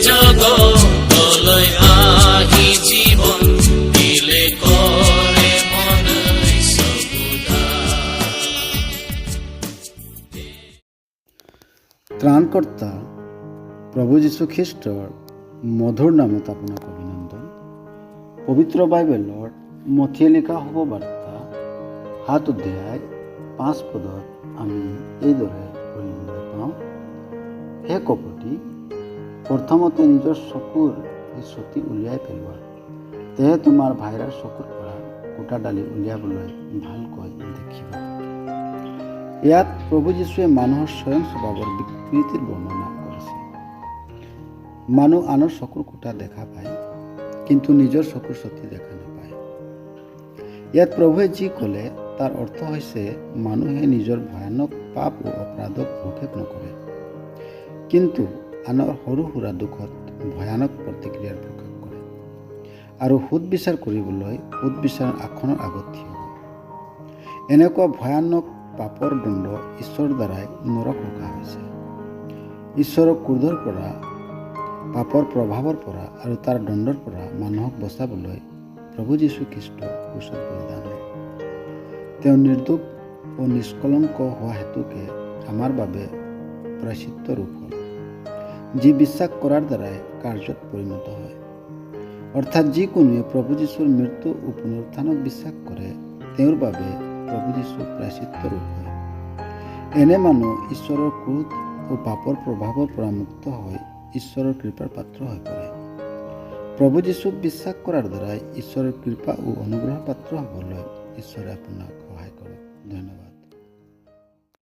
জগতলৈ আহি জীৱন দিলে কৰে মনৈ চকুদাৰ। ত্ৰাণকৰ্তা প্ৰভু যীশু খ্ৰীষ্টৰ মধুৰ নামত আপোনাক অভিনন্দন। পবিত্ৰ বাইবেলৰ মথিয়ে লিখা শুভবাৰ্তা 7 অধ্যায় 5 পদত আমি এইদৰে পঢ়িবলৈ পাওঁ, হে কপটী, প্ৰথমতে নিজৰ চকুৰ চুটি উলিয়াই পেলোৱা, তেহে তোমাৰ ভাইৰাৰ চকুৰ পৰা গোটা ডালি উলিয়াবলৈ ভালকৈ দেখিবা। ইয়াত প্ৰভু যীশুৱে মানুহৰ স্বয়ং স্বভাৱৰ বিকৃতিৰ বৰ্ণনা কৰিছে। মানুহ আনৰ চকুৰ কুটা দেখা পায়, কিন্তু নিজৰ চকুৰ চুটি দেখা নাপায়। ইয়াত প্ৰভুৱে যি ক'লে তাৰ অৰ্থ হৈছে মানুহে নিজৰ ভয়ানক পাপ ও অপৰাধক ভূক্ষেপ নকৰে, কিন্তু আনৰ সৰু সুৰা দুখত ভয়ানক প্ৰতিক্ৰিয়াৰ প্ৰকাশ কৰে আৰু সুদবিচাৰ কৰিবলৈ সুদবিচাৰৰ আসনৰ আগত থিয় হয়। এনেকুৱা ভয়ানক পাপৰ দণ্ড ঈশ্বৰৰ দ্বাৰাই নৰক ৰখা হৈছে। ঈশ্বৰৰ ক্ৰোধৰ পৰা, পাপৰ প্ৰভাৱৰ পৰা আৰু তাৰ দণ্ডৰ পৰা মানুহক বচাবলৈ প্ৰভু যীশু খ্ৰীষ্ট ক্ৰুচত বলিদান হয়। তেওঁ নিৰ্দোষ ও নিষ্কলংক হোৱা হেতুকে আমাৰ বাবে প্ৰায়শ্চিত্ত ৰূপ হ'ল, যি বিশ্বাস কৰাৰ দ্বাৰাই কাৰ্যত পৰিণত হয়। অৰ্থাৎ যিকোনোৱে প্ৰভু যীশুৰ মৃত্যু ও পুনৰুত্থানক বিশ্বাস কৰে, তেওঁৰ বাবে প্ৰভু যীশু প্ৰায়শ্চিত্ত ৰূপ হয়। এনে মানুহ ঈশ্বৰৰ ক্ৰোধ ও পাপৰ প্ৰভাৱৰ পৰা মুক্ত হৈ ঈশ্বৰৰ কৃপাৰ পাত্ৰ হৈ পৰে। প্ৰভু যীশুক বিশ্বাস কৰাৰ দ্বাৰাই ঈশ্বৰৰ কৃপা ও অনুগ্ৰহৰ পাত্ৰ হ'বলৈ ঈশ্বৰে আপোনাক সহায় কৰক। ধন্যবাদ।